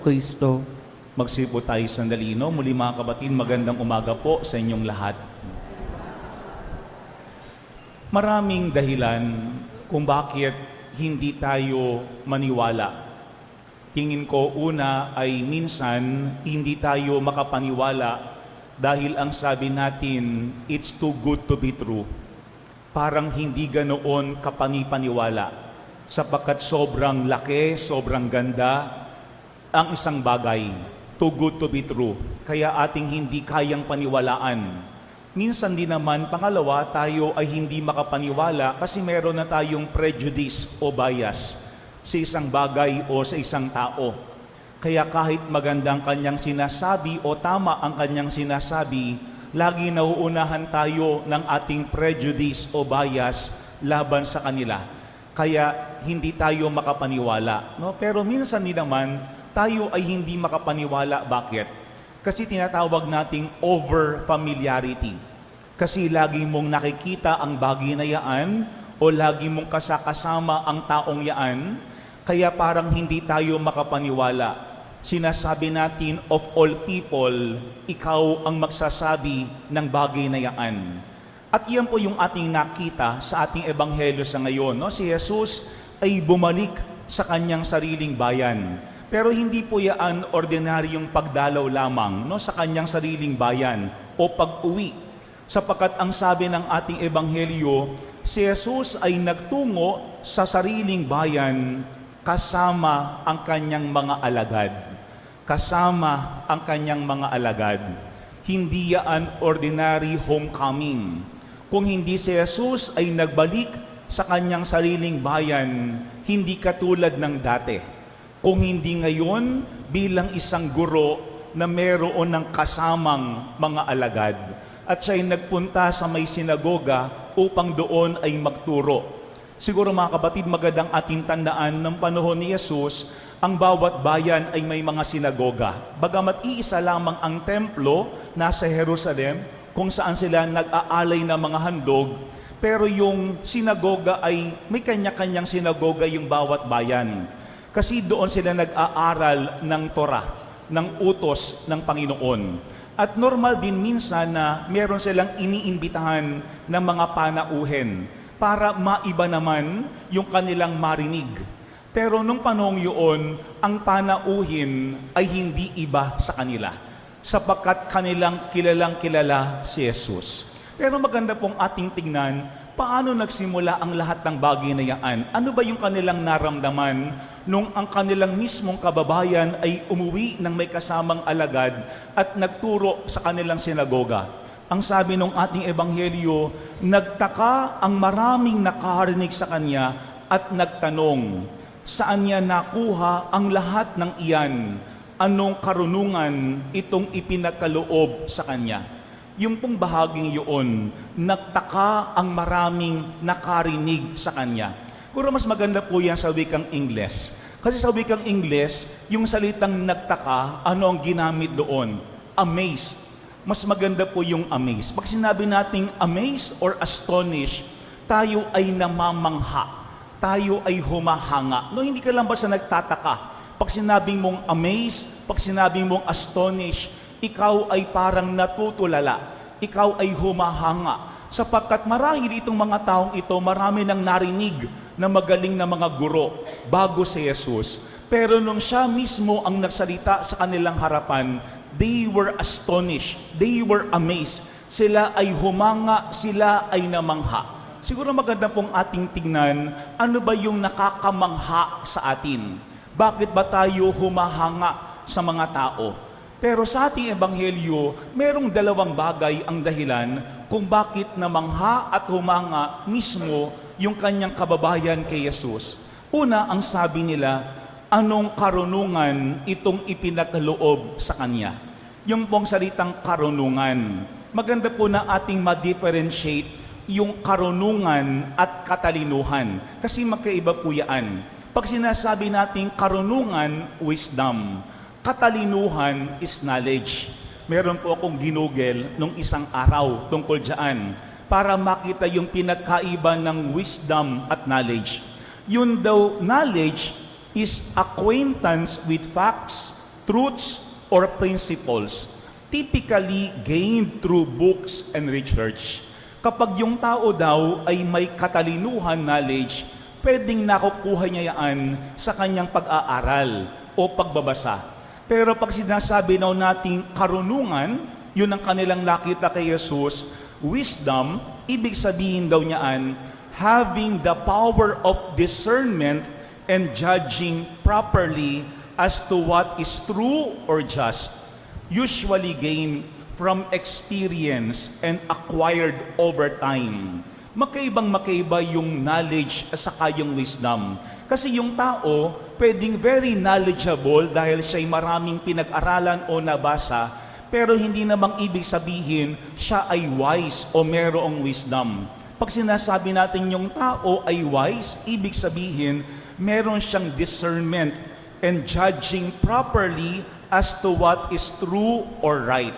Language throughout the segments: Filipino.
Kristo. Magsipo tayo sandali, no? Muli mga kapatid, magandang umaga po sa inyong lahat. Maraming dahilan kung bakit hindi tayo maniwala. Tingin ko una ay minsan hindi tayo makapaniwala dahil ang sabi natin, it's too good to be true. Parang hindi ganoon kapanipaniwala sapagkat sobrang laki, sobrang ganda ang isang bagay. Too good to be true. Kaya ating hindi kayang paniwalaan. Minsan din naman, pangalawa, tayo ay hindi makapaniwala kasi meron na tayong prejudice o bias sa isang bagay o sa isang tao. Kaya kahit magandang kanyang sinasabi o tama ang kanyang sinasabi, lagi nauunahan tayo ng ating prejudice o bias laban sa kanila. Kaya hindi tayo makapaniwala. No? Pero minsan din naman, tayo ay hindi makapaniwala. Bakit? Kasi tinatawag nating over-familiarity. Kasi lagi mong nakikita ang bagay na yaan o lagi mong kasama ang taong yaan, kaya parang hindi tayo makapaniwala. Sinasabi natin, of all people, ikaw ang magsasabi ng bagay na yaan. At yan po yung ating nakita sa ating ebanghelyo sa ngayon. No? Si Jesus ay bumalik sa kanyang sariling bayan. Pero hindi po yan ordinaryong pagdalaw lamang, no, sa kanyang sariling bayan o pag-uwi. Sapagkat ang sabi ng ating ebanghelyo, si Jesus ay nagtungo sa sariling bayan kasama ang kanyang mga alagad. Kasama ang kanyang mga alagad. Hindi yan ordinary homecoming. Kung hindi si Jesus ay nagbalik sa kanyang sariling bayan, hindi katulad ng dati. Kung hindi ngayon, bilang isang guro na meron ng kasamang mga alagad. At siya'y nagpunta sa may sinagoga upang doon ay magturo. Siguro mga kapatid, magandang ating tandaan ng panahon ni Jesus, ang bawat bayan ay may mga sinagoga. Bagamat iisa lamang ang templo nasa Jerusalem, kung saan sila nag-aalay ng mga handog, pero yung sinagoga ay may kanya-kanyang sinagoga yung bawat bayan. Kasi doon sila nag-aaral ng Torah, ng utos ng Panginoon. At normal din minsan na meron silang iniimbitahan ng mga panauhin para maiba naman yung kanilang marinig. Pero nung panahong yun, ang panauhin ay hindi iba sa kanila sapagkat kanilang kilalang-kilala si Jesus. Pero maganda pong ating tingnan, paano nagsimula ang lahat ng bagay na yan? Ano ba yung kanilang naramdaman nung ang kanilang mismong kababayan ay umuwi ng may kasamang alagad at nagturo sa kanilang sinagoga? Ang sabi ng ating ebanghelyo, nagtaka ang maraming nakarinig sa kanya at nagtanong, saan niya nakuha ang lahat ng iyan? Anong karunungan itong ipinakaloob sa kanya? Yung pong bahaging yun, nagtaka ang maraming nakarinig sa kanya. Pero mas maganda po yan sa wikang Ingles. Kasi sa wikang Ingles, yung salitang nagtaka, ano ang ginamit doon? Amazed. Mas maganda po yung amazed. Pag sinabi nating amazed or astonished, tayo ay namamangha. Tayo ay humahanga. No, hindi ka lang basta nagtataka. Pag sinabing mong amazed, pag sinabing mong astonished, ikaw ay parang natutulala. Ikaw ay humahanga. Sapagkat marahil itong mga taong ito, marami nang narinig na magaling na mga guro bago si Jesus. Pero nung siya mismo ang nagsalita sa kanilang harapan, they were astonished. They were amazed. Sila ay humanga, sila ay namangha. Siguro maganda pong ating tingnan, ano ba yung nakakamangha sa atin? Bakit ba tayo humahanga sa mga tao? Pero sa ating ebanghelyo, merong dalawang bagay ang dahilan kung bakit namangha at humanga mismo yung kanyang kababayan kay Jesus. Una, ang sabi nila, anong karunungan itong ipinakaloob sa kanya? Yung pong salitang karunungan. Maganda po na ating ma-differentiate yung karunungan at katalinuhan. Kasi magkaiba po yan. Pag sinasabi natin karunungan, wisdom. Katalinuhan is knowledge. Meron po akong ginugel nung isang araw tungkol dyan para makita yung pinagkaiba ng wisdom at knowledge. Yun daw, knowledge is acquaintance with facts truths or principles typically gained through books and research. Kapag yung tao daw ay may katalinuhan, knowledge, pwedeng nakukuha niya yan sa kanyang pag-aaral o pagbabasa. Pero pag sinasabi daw nating karunungan, yun ang kanilang nakita kay Jesus, wisdom, ibig sabihin daw niyaan, having the power of discernment and judging properly as to what is true or just, usually gained from experience and acquired over time. Magkaibang-magkaiba yung knowledge at saka yung wisdom. Kasi yung tao, pwedeng very knowledgeable dahil siya'y maraming pinag-aralan o nabasa, pero hindi namang ibig sabihin siya ay wise o merong wisdom. Pag sinasabi natin yung tao ay wise, ibig sabihin meron siyang discernment and judging properly as to what is true or right.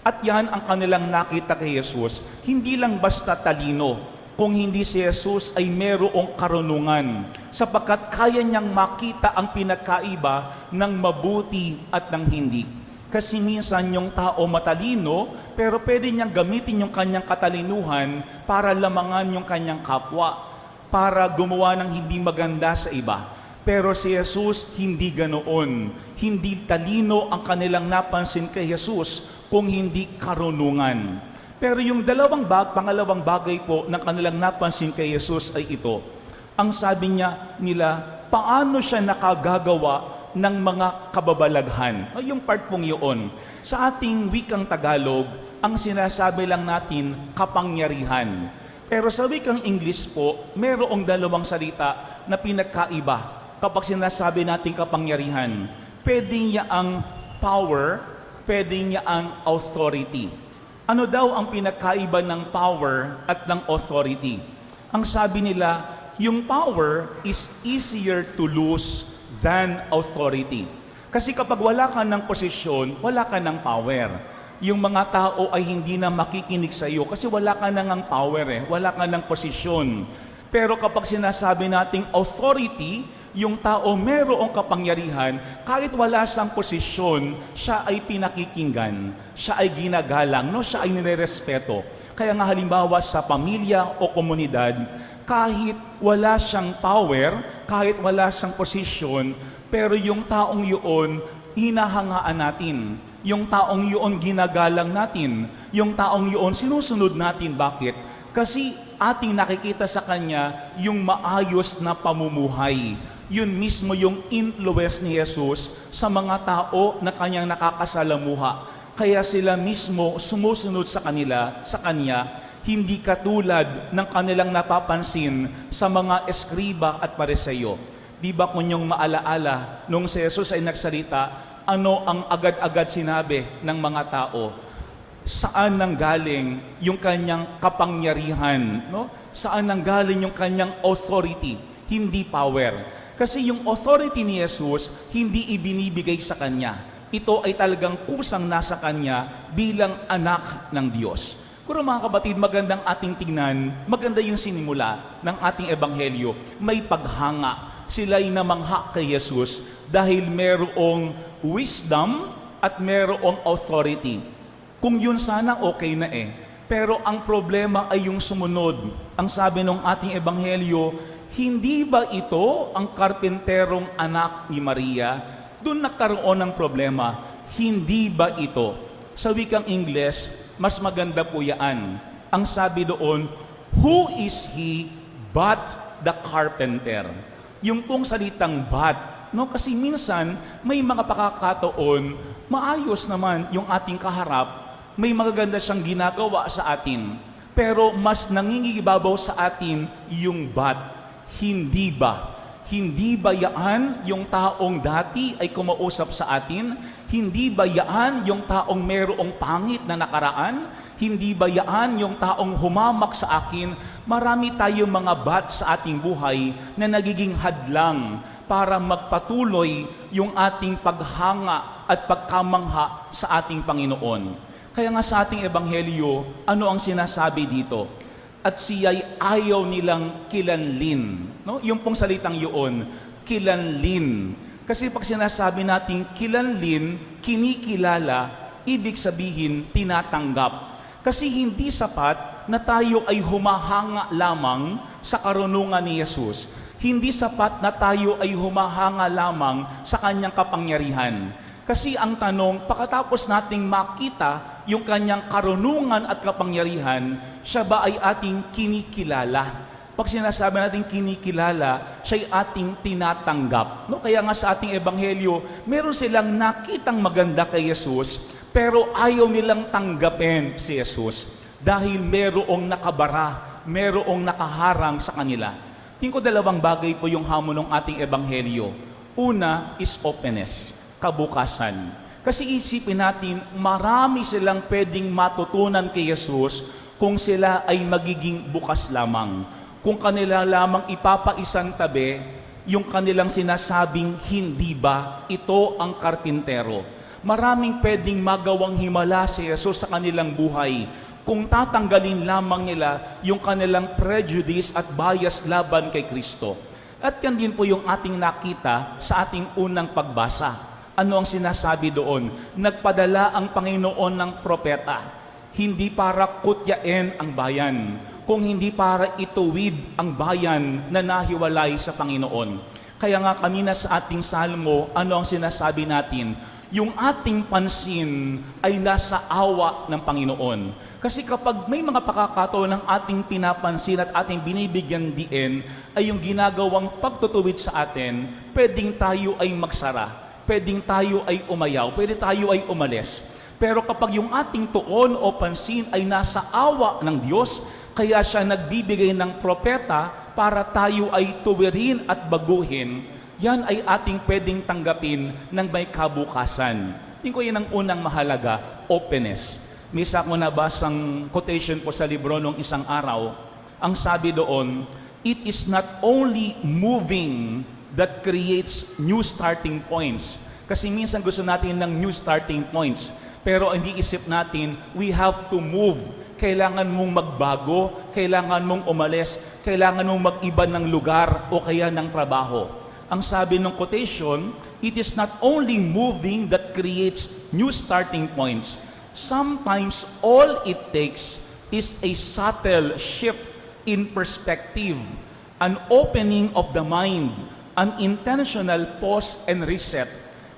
At yan ang kanilang nakita kay Jesus, hindi lang basta talino, kung hindi si Jesus ay merong karunungan, sapagkat kaya niyang makita ang pinagkaiba ng mabuti at ng hindi. Kasi minsan yung tao matalino, pero pwede niyang gamitin yung kanyang katalinuhan para lamangan yung kanyang kapwa, para gumawa ng hindi maganda sa iba. Pero si Jesus, hindi ganoon. Hindi talino ang kanilang napansin kay Jesus kung hindi karunungan. Pero yung pangalawang bagay po na kanilang napansin kay Jesus ay ito. Ang sabi nila, paano siya nakagagawa ng mga kababalaghan? Yung part pong yun. Sa ating wikang Tagalog, ang sinasabi lang natin, kapangyarihan. Pero sa wikang English po, mayroong dalawang salita na pinagkaiba. Kapag sinasabi natin kapangyarihan, pwede niya ang power, pwede niya ang authority. Ano daw ang pinakaiba ng power at ng authority? Ang sabi nila, yung power is easier to lose than authority. Kasi kapag wala ka ng posisyon, wala ka ng power. Yung mga tao ay hindi na makikinig sa iyo kasi wala ka na ng power, wala ka ng posisyon. Pero kapag sinasabi nating authority, yung tao merong kapangyarihan, kahit wala siyang posisyon, siya ay pinakikinggan, siya ay ginagalang, siya ay nirerespeto. Kaya nga halimbawa sa pamilya o komunidad, kahit wala siyang power, kahit wala siyang posisyon, pero yung taong yun, hinahangaan natin. Yung taong yun, ginagalang natin. Yung taong yun, sinusunod natin. Bakit? Kasi ating nakikita sa kanya yung maayos na pamumuhay. Yun mismo yung influence ni Jesus sa mga tao na kanyang nakakasalamuha. Kaya sila mismo sumusunod sa kanya, hindi katulad ng kanilang napapansin sa mga eskriba at pariseyo. Di ba kung yung maalaala, nung si Jesus ay nagsalita, ano ang agad-agad sinabi ng mga tao? Saan nanggaling yung kanyang kapangyarihan? Saan nanggaling yung kanyang authority? Hindi power. Kasi yung authority ni Jesus, hindi ibinibigay sa Kanya. Ito ay talagang kusang nasa Kanya bilang anak ng Diyos. Kung mga kapatid, magandang ating tingnan, maganda yung sinimula ng ating ebanghelyo. May paghanga. Sila'y namangha kay Jesus dahil merong wisdom at merong authority. Kung yun sana, okay na Pero ang problema ay yung sumunod. Ang sabi ng ating ebanghelyo, hindi ba ito ang karpenterong anak ni Maria? Doon nagkaroon ng problema. Hindi ba ito? Sa wikang Ingles, mas maganda po yan. Ang sabi doon, who is he but the carpenter? Yung pong salitang but, kasi minsan may mga pakakataon, maayos naman yung ating kaharap, may magaganda siyang ginagawa sa atin, pero mas nangingibabaw sa atin yung but. Hindi ba? Hindi ba yaan yung taong dati ay kumausap sa atin? Hindi ba yaan yung taong merong pangit na nakaraan? Hindi ba yaan yung taong humamak sa akin? Marami tayong mga bat sa ating buhay na nagiging hadlang para magpatuloy yung ating paghanga at pagkamangha sa ating Panginoon. Kaya nga sa ating ebanghelyo, ano ang sinasabi dito? At siya'y ayaw nilang kilanlin. Yung pong salitang yun, kilanlin. Kasi pag sinasabi natin kilanlin, kinikilala, ibig sabihin tinatanggap. Kasi hindi sapat na tayo ay humahanga lamang sa karunungan ni Jesus. Hindi sapat na tayo ay humahanga lamang sa kanyang kapangyarihan. Kasi ang tanong, pagkatapos nating makita yung kanyang karunungan at kapangyarihan, siya ba ay ating kinikilala? Pag sinasabi natin kinikilala, siya'y ating tinatanggap. No? Kaya nga sa ating ebanghelyo, meron silang nakitang maganda kay Jesus, pero ayaw nilang tanggapin si Jesus dahil merong nakabara, merong nakaharang sa kanila. Tingin ko dalawang bagay po yung hamon ng ating ebanghelyo. Una is openness, kabukasan. Kasi isipin natin, marami silang pwedeng matutunan kay Jesus kung sila ay magiging bukas lamang. Kung kanila lamang ipapaisang tabi, yung kanilang sinasabing, hindi ba ito ang karpintero? Maraming pwedeng magawang himala si Jesus sa kanilang buhay kung tatanggalin lamang nila yung kanilang prejudice at bias laban kay Kristo. At yan din po yung ating nakita sa ating unang pagbasa. Ano ang sinasabi doon? Nagpadala ang Panginoon ng propeta, hindi para kutyain ang bayan, kung hindi para ituwid ang bayan na nahiwalay sa Panginoon. Kaya nga kanina sa ating salmo, ano ang sinasabi natin? Yung ating pansin ay nasa awa ng Panginoon. Kasi kapag may mga pakakataon ng ating pinapansin at ating binibigyan diin ay yung ginagawang pagtutuwid sa atin, pwedeng tayo ay magsara, pwedeng tayo ay umayaw, pwede tayo ay umalis. Pero kapag yung ating tuon o pansin ay nasa awa ng Diyos, kaya siya nagbibigay ng propeta para tayo ay tuwirin at baguhin, yan ay ating pwedeng tanggapin ng may kabukasan. Tingin ko yan ang unang mahalaga, openness. May isa ko nabasang quotation po sa libro nung isang araw. Ang sabi doon, it is not only moving that creates new starting points. Kasi minsan gusto natin ng new starting points. Pero hindi isip natin, we have to move. Kailangan mong magbago, kailangan mong umalis, kailangan mong mag-iba ng lugar o kaya ng trabaho. Ang sabi ng quotation, it is not only moving that creates new starting points. Sometimes all it takes is a subtle shift in perspective, an opening of the mind, an intentional pause and reset,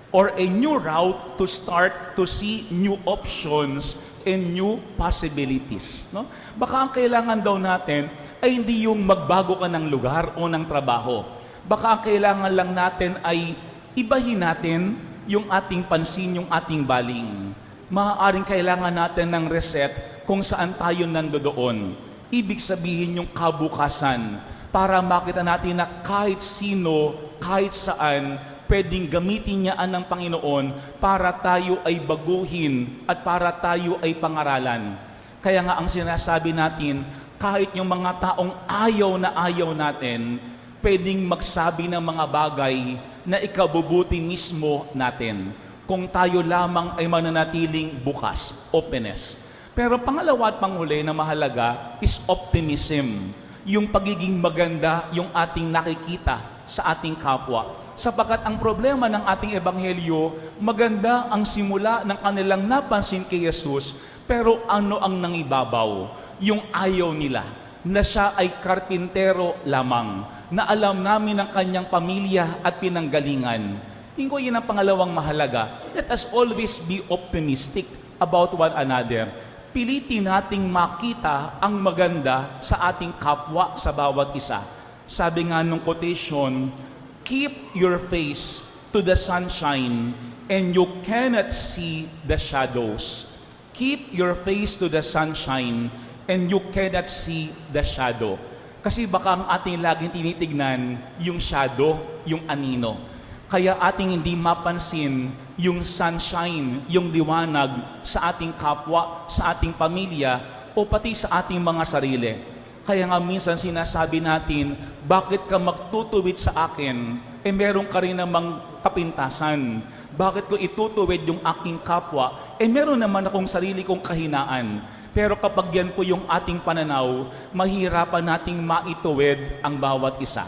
or a new route to start to see new options and new possibilities. No? Baka ang kailangan daw natin ay hindi yung magbago ka ng lugar o ng trabaho. Baka ang kailangan lang natin ay ibahin natin yung ating pansin, yung ating baling. Maaaring kailangan natin ng reset kung saan tayo nandoon. Ibig sabihin yung kabukasan para makita natin na kahit sino, kahit saan, pwedeng gamitin niya ng Panginoon para tayo ay baguhin at para tayo ay pangaralan. Kaya nga ang sinasabi natin, kahit yung mga taong ayaw natin, pwedeng magsabi ng mga bagay na ikabubuti mismo natin kung tayo lamang ay mananatiling bukas, openness. Pero pangalawa at panghuli na mahalaga is optimism, yung pagiging maganda yung ating nakikita sa ating kapwa. Sapagkat ang problema ng ating ebanghelyo, maganda ang simula ng kanilang napansin kay Jesus, pero ano ang nangibabaw? Yung ayaw nila, na siya ay karpintero lamang, na alam namin ang kanyang pamilya at pinanggalingan. Tingin ko yun ang pangalawang mahalaga. Let us always be optimistic about one another. Pilitin nating makita ang maganda sa ating kapwa sa bawat isa. Sabi nga nung quotation, keep your face to the sunshine and you cannot see the shadows. Keep your face to the sunshine and you cannot see the shadow. Kasi baka ang ating laging tinitignan yung shadow, yung anino. Kaya ating hindi mapansin yung sunshine, yung liwanag sa ating kapwa, sa ating pamilya, o pati sa ating mga sarili. Kaya nga minsan sinasabi natin, bakit ka magtutuwid sa akin, meron ka rin namang kapintasan. Bakit ko itutuwid yung aking kapwa, meron naman akong sarili kong kahinaan. Pero kapag yan po yung ating pananaw, mahirapan nating maituwid ang bawat isa.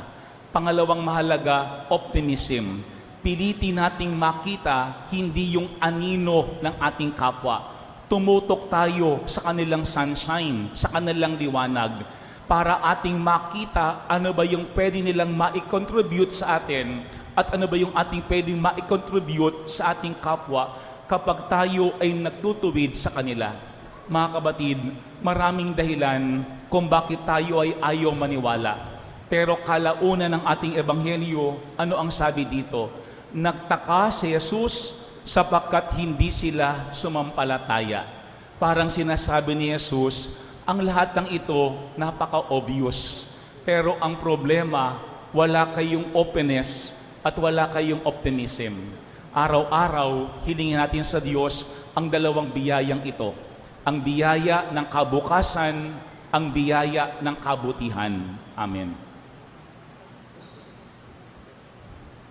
Pangalawang mahalaga, optimism. pilitin nating makita hindi yung anino ng ating kapwa. Tumutok tayo sa kanilang sunshine, sa kanilang liwanag, para ating makita ano ba yung pwede nilang ma-contribute sa atin at ano ba yung ating pwedeng ma-contribute sa ating kapwa kapag tayo ay nagtutuwid sa kanila. Mga kabatid, maraming dahilan kung bakit tayo ay ayaw maniwala. Pero kalauna ng ating ebanghelyo, ano ang sabi dito? Nagtaka si Jesus sapagkat hindi sila sumampalataya. Parang sinasabi ni Jesus, ang lahat ng ito napaka-obvious. Pero ang problema, wala kayong openness at wala kayong optimism. Araw-araw, hilingin natin sa Diyos ang dalawang biyayang ito. Ang biyaya ng kabukasan, ang biyaya ng kabutihan. Amen.